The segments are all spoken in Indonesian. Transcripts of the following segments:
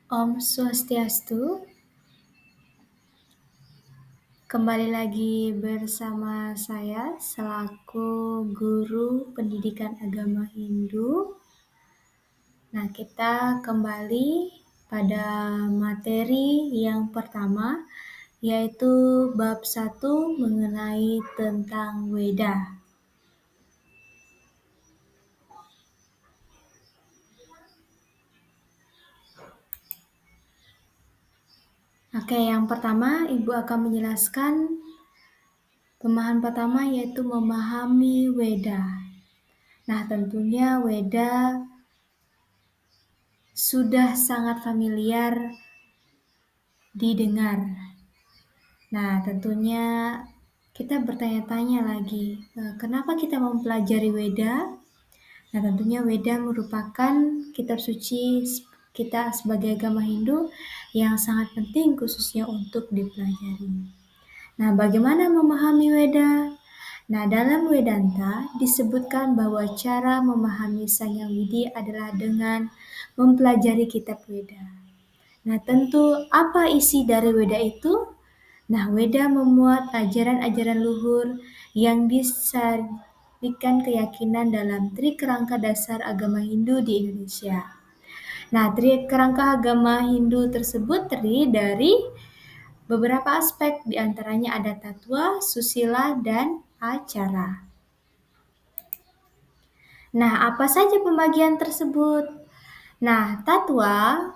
Om Swastiastu, kembali lagi bersama saya selaku guru pendidikan agama Hindu. Nah, kita kembali pada materi yang pertama, yaitu bab 1 mengenai tentang Weda. Oke, yang pertama Ibu akan menjelaskan pemahaman pertama yaitu memahami Weda. Nah, tentunya Weda sudah sangat familiar didengar. Nah, tentunya kita bertanya-tanya lagi, kenapa kita mempelajari Weda? Nah, tentunya Weda merupakan kitab suci kita sebagai agama Hindu yang sangat penting khususnya untuk dipelajari. Nah, bagaimana memahami Weda? Nah, dalam Wedanta disebutkan bahwa cara memahami Sanya Widi adalah dengan mempelajari kitab Weda. Nah, tentu apa isi dari Weda itu? Nah, Weda memuat ajaran-ajaran luhur yang disadikan keyakinan dalam tri kerangka dasar agama Hindu di Indonesia. Nah, tri kerangka agama Hindu tersebut terdiri dari beberapa aspek, diantaranya ada tatwa, susila, dan acara. Nah, apa saja pembagian tersebut? Nah, tatwa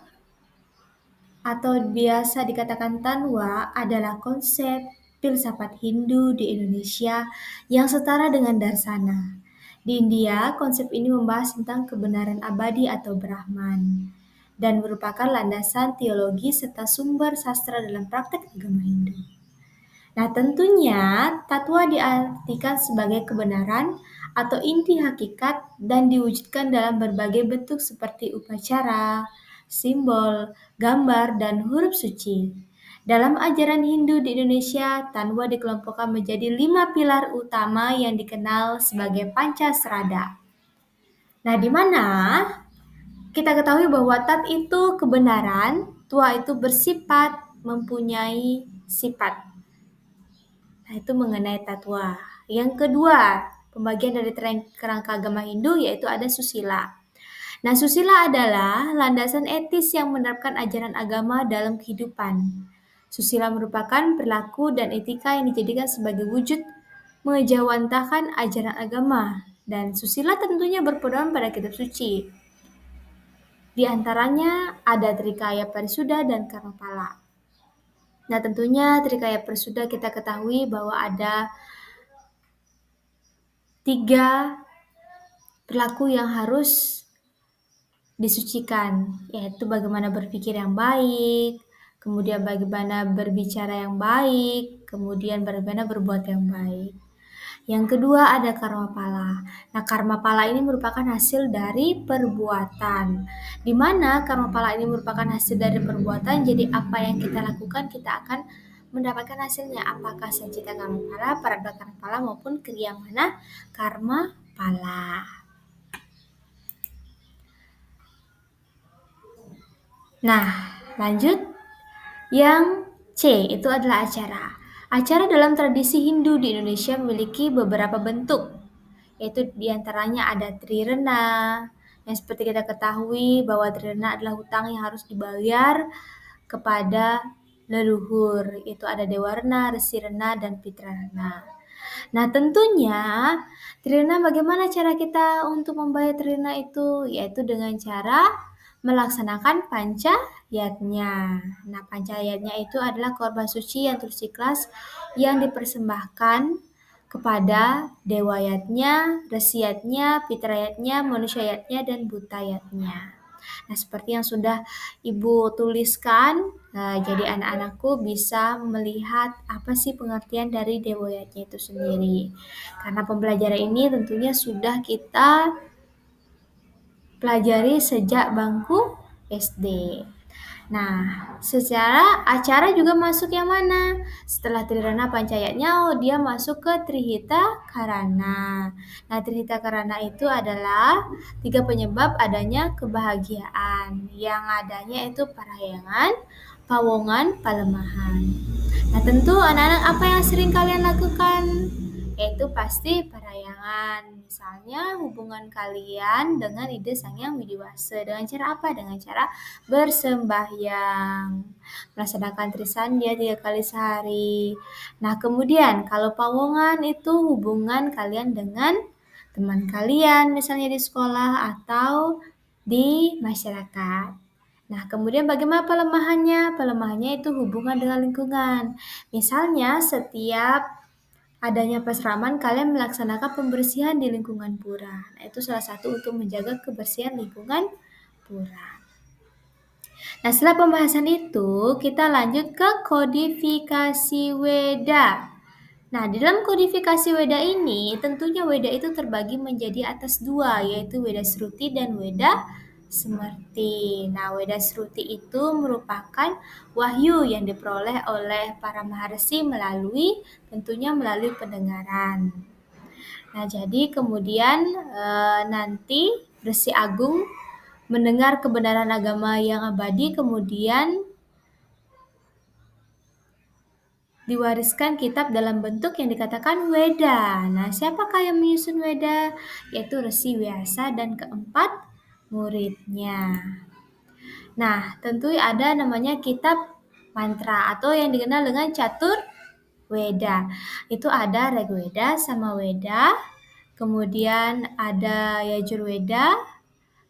atau biasa dikatakan Tanwa adalah konsep filsafat Hindu di Indonesia yang setara dengan Darsana. Di India, konsep ini membahas tentang kebenaran abadi atau Brahman dan merupakan landasan teologi serta sumber sastra dalam praktek agama Hindu. Nah, tentunya tatwa diartikan sebagai kebenaran atau inti hakikat dan diwujudkan dalam berbagai bentuk seperti upacara, simbol, gambar, dan huruf suci. Dalam ajaran Hindu di Indonesia, Tanwa dikelompokkan menjadi 5 pilar utama yang dikenal sebagai Pancasrada. Nah, di mana kita ketahui bahwa tat itu kebenaran, tua itu bersifat mempunyai sifat. Nah, itu mengenai tatwa. Yang kedua, pembagian dari kerangka agama Hindu yaitu ada susila. Nah, susila adalah landasan etis yang menerapkan ajaran agama dalam kehidupan. Susila merupakan perilaku dan etika yang dijadikan sebagai wujud mengejawantakan ajaran agama. Dan susila tentunya berpedoman pada kitab suci. Di antaranya ada Trikaya Parisuddha dan Karmapala. Nah, tentunya Trikaya Parisuddha kita ketahui bahwa ada 3 perilaku yang harus disucikan, yaitu bagaimana berpikir yang baik, kemudian bagaimana berbicara yang baik, kemudian bagaimana berbuat yang baik. Yang kedua ada karma pala. Nah, karma pala ini merupakan hasil dari perbuatan. Di mana karma pala ini merupakan hasil dari perbuatan, jadi apa yang kita lakukan kita akan mendapatkan hasilnya. Apakah sancita karma pala, paradha karma pala, maupun kriya mana karma pala. Nah, lanjut. Yang C itu adalah acara. Acara dalam tradisi Hindu di Indonesia memiliki beberapa bentuk, yaitu diantaranya ada trirena, yang seperti kita ketahui bahwa trirena adalah hutang yang harus dibayar kepada leluhur. Itu ada Dewarna, Resirena, dan Pitrarena. Nah, tentunya trirena bagaimana cara kita untuk membayar trirena itu? Yaitu dengan cara melaksanakan pancayatnya. Nah, pancayatnya itu adalah korban suci yang tulus ikhlas yang dipersembahkan kepada dewayatnya, resiyatnya, pitrayatnya, manusiayatnya, dan butayatnya. Nah, seperti yang sudah Ibu tuliskan, jadi anak-anakku bisa melihat apa sih pengertian dari dewayatnya itu sendiri. Karena pembelajaran ini tentunya sudah kita pelajari sejak bangku SD. Nah, secara acara juga masuk yang mana? Setelah Trirana Pancayatnya, dia masuk ke Trihita Karana. Nah, Trihita Karana itu adalah 3 penyebab adanya kebahagiaan. Yang adanya itu parahyangan, pawongan, palemahan. Nah, tentu anak-anak apa yang sering kalian lakukan? Yaitu pasti parahyangan. Misalnya hubungan kalian dengan ide Sang Hyang Widiwasa. Dengan cara apa? Dengan cara bersembahyang. Melaksanakan Trisandya 3 kali sehari. Nah, kemudian kalau pawongan itu hubungan kalian dengan teman kalian, misalnya di sekolah atau di masyarakat. Nah, kemudian bagaimana pelemahannya? Pelemahannya itu hubungan dengan lingkungan. Misalnya, setiap adanya pesraman, kalian melaksanakan pembersihan di lingkungan pura. Nah, itu salah satu untuk menjaga kebersihan lingkungan pura. Nah, setelah pembahasan itu, kita lanjut ke kodifikasi Weda. Nah, di dalam kodifikasi Weda ini, tentunya Weda itu terbagi menjadi atas 2, yaitu Weda Sruti dan Weda Semerti. Nah, Weda Sruti itu merupakan wahyu yang diperoleh oleh para maharsi tentunya melalui pendengaran. Nah, jadi kemudian nanti Resi Agung mendengar kebenaran agama yang abadi, kemudian diwariskan kitab dalam bentuk yang dikatakan Weda. Nah, siapakah yang menyusun Weda? Yaitu Resi Vyasa dan keempat muridnya. Nah, tentu ada namanya kitab mantra atau yang dikenal dengan Catur Weda. Itu ada Rigweda, Samaweda, kemudian ada Yajurweda,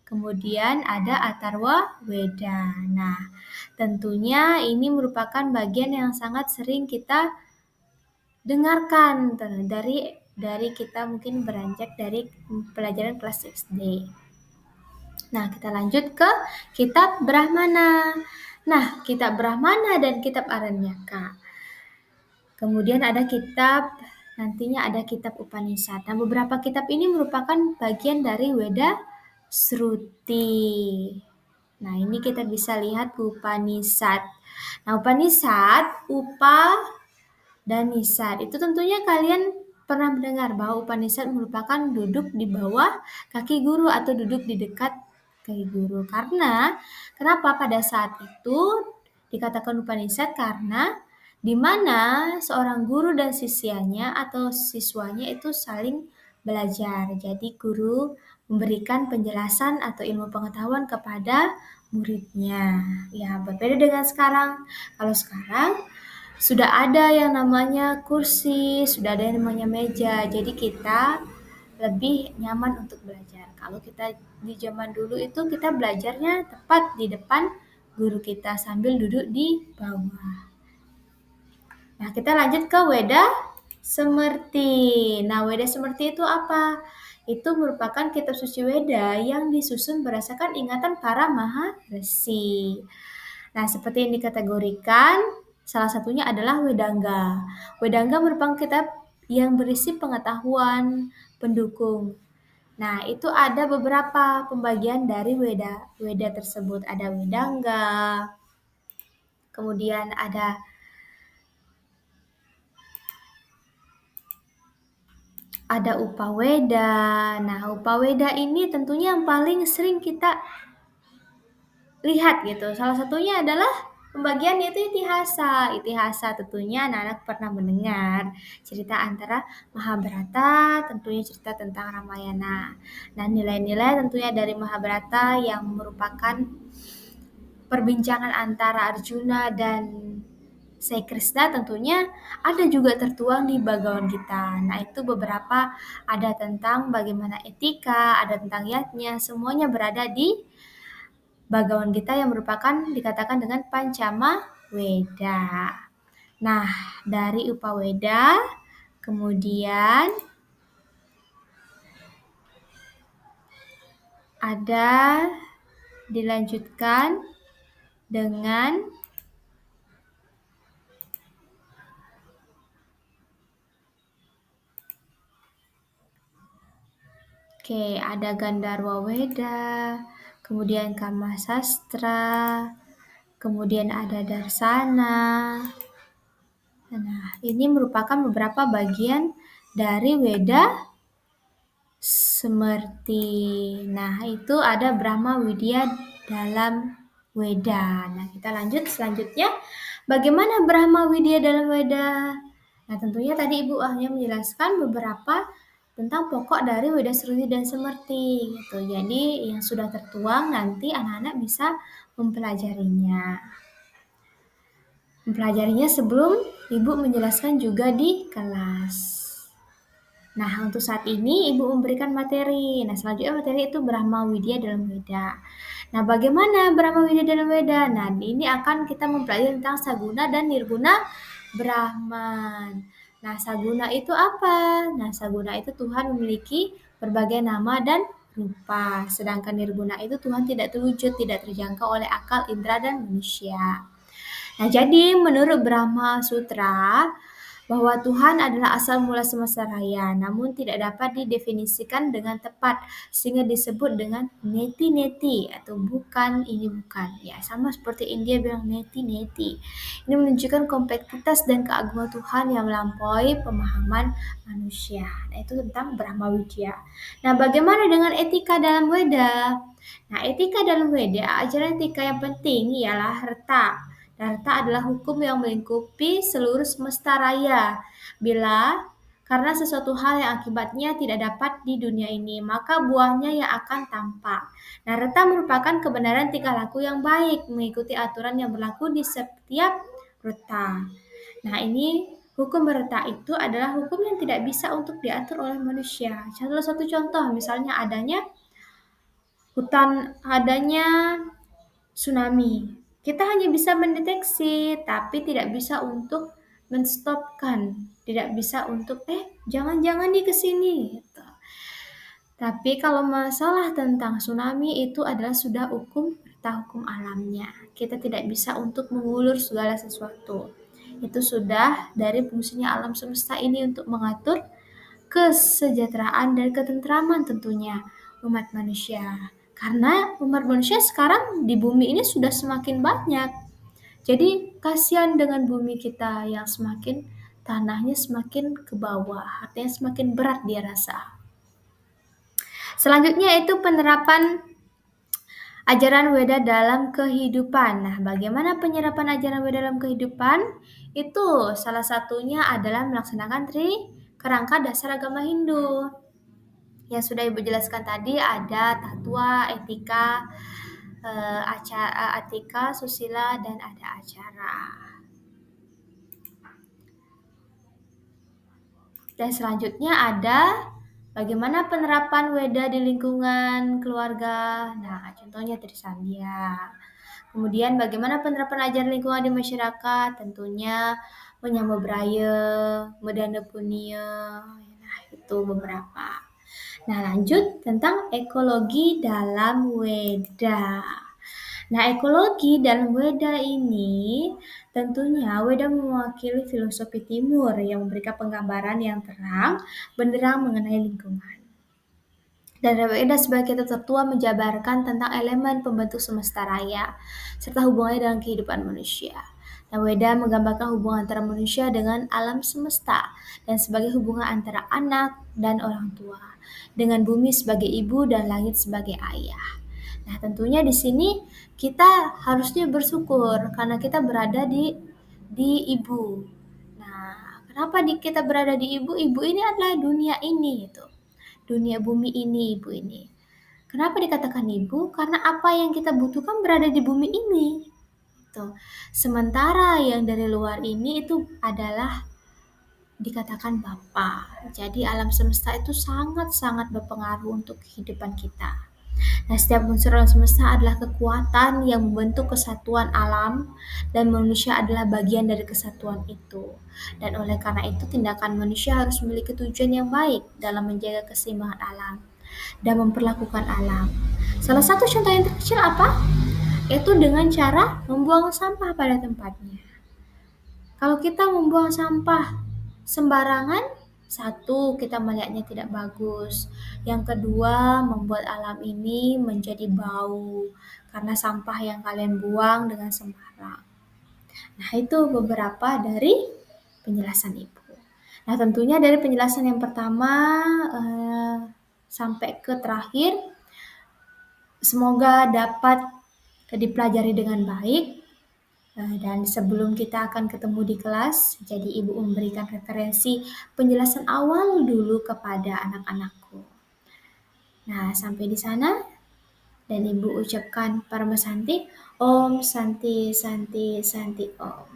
kemudian ada Atharwa Weda. Nah, tentunya ini merupakan bagian yang sangat sering kita dengarkan dari kita mungkin beranjak dari pelajaran kelas SD. Nah, kita lanjut ke kitab Brahmana. Nah, kitab Brahmana dan kitab Aranyaka. Kemudian nantinya ada kitab Upanishad. Nah, beberapa kitab ini merupakan bagian dari Weda Sruti. Nah, ini kita bisa lihat Upanishad. Nah, Upanishad, dan Nisad. Itu tentunya kalian pernah mendengar bahwa Upanishad merupakan duduk di bawah kaki guru atau duduk di dekat kaki guru. Kenapa pada saat itu dikatakan Upanishad? Karena di mana seorang guru dan siswanya atau siswanya itu saling belajar. Jadi guru memberikan penjelasan atau ilmu pengetahuan kepada muridnya. Ya, berbeda dengan sekarang. Kalau sekarang sudah ada yang namanya kursi, sudah ada yang namanya meja. Jadi kita lebih nyaman untuk belajar. Kalau kita di zaman dulu itu kita belajarnya tepat di depan guru kita sambil duduk di bawah. Nah, kita lanjut ke Weda Semerti. Nah, Weda Semerti itu apa? Itu merupakan kitab suci Weda yang disusun berdasarkan ingatan para maharesi. Nah, seperti yang dikategorikan, salah satunya adalah Wedangga. Wedangga merupakan kitab yang berisi pengetahuan pendukung. Nah, itu ada beberapa pembagian dari Weda tersebut. Ada Wedangga, kemudian ada Upaweda. Nah, Upaweda ini tentunya yang paling sering kita lihat gitu. Salah satunya adalah pembagian yaitu Itihasa. Itihasa tentunya anak-anak pernah mendengar cerita antara Mahabharata, tentunya cerita tentang Ramayana. Nah, nilai-nilai tentunya dari Mahabharata yang merupakan perbincangan antara Arjuna dan Sai Krishna tentunya ada juga tertuang di Bhagavad Gita. Nah, itu beberapa ada tentang bagaimana etika, ada tentang yatnya, semuanya berada di Bhagavad Gita yang merupakan dikatakan dengan Pancama Weda. Nah, dari Upaweda kemudian ada dilanjutkan dengan ada Gandharwa Weda, kemudian Kama Sastra, kemudian ada darsana. Nah, ini merupakan beberapa bagian dari Weda Semerti. Nah, itu ada Brahma Widya dalam Weda. Nah, kita lanjut selanjutnya. Bagaimana Brahma Widya dalam Weda? Nah, tentunya tadi Ibu hanya menjelaskan beberapa tentang pokok dari Weda Seruti dan Semerti gitu. Jadi, yang sudah tertuang nanti anak-anak bisa mempelajarinya. Mempelajarinya sebelum Ibu menjelaskan juga di kelas. Nah, untuk saat ini Ibu memberikan materi. Nah, selanjutnya materi itu Brahma Widya dalam Weda. Nah, bagaimana Brahma Widya dalam Weda? Nah, ini akan kita mempelajari tentang Saguna dan Nirguna Brahman. Nah, Saguna itu apa? Nah, Saguna itu Tuhan memiliki berbagai nama dan rupa. Sedangkan Nirguna itu Tuhan tidak terwujud, tidak terjangkau oleh akal, indera, dan manusia. Nah, jadi menurut Brahma Sutra, bahwa Tuhan adalah asal mula semesta raya, namun tidak dapat didefinisikan dengan tepat, sehingga disebut dengan neti-neti atau bukan ini bukan. Ya, sama seperti India bilang neti-neti. Ini menunjukkan kompleksitas dan keagungan Tuhan yang melampaui pemahaman manusia. Nah, itu tentang Brahma Widya. Nah, bagaimana dengan etika dalam Weda? Nah, etika dalam Weda, ajaran etika yang penting ialah harta. Harta adalah hukum yang melingkupi seluruh semesta raya. Karena sesuatu hal yang akibatnya tidak dapat di dunia ini, maka buahnya yang akan tampak. Nah, harta merupakan kebenaran tingkah laku yang baik, mengikuti aturan yang berlaku di setiap ruta. Nah, ini hukum harta itu adalah hukum yang tidak bisa untuk diatur oleh manusia. Salah satu contoh, misalnya adanya tsunami. Kita hanya bisa mendeteksi, tapi tidak bisa untuk menstopkan. Tidak bisa untuk, jangan-jangan nih ke sini. Gitu. Tapi kalau masalah tentang tsunami itu adalah sudah hukum alamnya. Kita tidak bisa untuk mengulur segala sesuatu. Itu sudah dari fungsinya alam semesta ini untuk mengatur kesejahteraan dan ketentraman tentunya umat manusia. Karena umat manusia sekarang di bumi ini sudah semakin banyak. Jadi kasihan dengan bumi kita yang semakin tanahnya semakin ke bawah, artinya semakin berat dia rasa. Selanjutnya itu penerapan ajaran Weda dalam kehidupan. Nah, bagaimana penyerapan ajaran Weda dalam kehidupan? Itu salah satunya adalah melaksanakan kerangka dasar agama Hindu. Yang sudah Ibu jelaskan tadi ada tatwa, etika, atika, susila, dan ada acara. Dan selanjutnya ada bagaimana penerapan Weda di lingkungan keluarga. Nah, contohnya Trisandia. Kemudian bagaimana penerapan ajaran lingkungan di masyarakat? Tentunya menyambut Braya, Medana Punia. Nah, itu beberapa. Nah, lanjut tentang ekologi dalam Weda. Nah, ekologi dalam Weda ini tentunya Weda mewakili filosofi timur yang memberikan penggambaran yang terang benderang mengenai lingkungan. Dan Weda sebagai kitab tertua menjabarkan tentang elemen pembentuk semesta raya serta hubungannya dengan kehidupan manusia. Dan Weda menggambarkan hubungan antara manusia dengan alam semesta dan sebagai hubungan antara anak dan orang tua, dengan bumi sebagai ibu dan langit sebagai ayah. Nah, tentunya di sini kita harusnya bersyukur karena kita berada di ibu. Nah, kenapa kita berada di ibu? Ibu ini adalah dunia ini gitu. Dunia bumi ini, ibu ini. Kenapa dikatakan ibu? Karena apa yang kita butuhkan berada di bumi ini. Gitu. Sementara yang dari luar ini itu adalah dikatakan Bapa. Jadi alam semesta itu sangat-sangat berpengaruh untuk kehidupan kita. Nah, setiap unsur alam semesta adalah kekuatan yang membentuk kesatuan alam dan manusia adalah bagian dari kesatuan itu. Dan oleh karena itu tindakan manusia harus memiliki tujuan yang baik dalam menjaga keseimbangan alam dan memperlakukan alam. Salah satu contoh yang terkecil apa? Yaitu dengan cara membuang sampah pada tempatnya. Kalau kita membuang sampah sembarangan, satu, kita melihatnya tidak bagus. Yang kedua, membuat alam ini menjadi bau. karena sampah yang kalian buang dengan sembarang. Nah, itu beberapa dari penjelasan Ibu. Nah, tentunya dari penjelasan yang pertama sampai ke terakhir, semoga dapat dipelajari dengan baik. Dan sebelum kita akan ketemu di kelas, jadi Ibu memberikan referensi penjelasan awal dulu kepada anak-anakku. Nah, sampai di sana, dan Ibu ucapkan Parma Santi, Om Santi Santi Santi Om.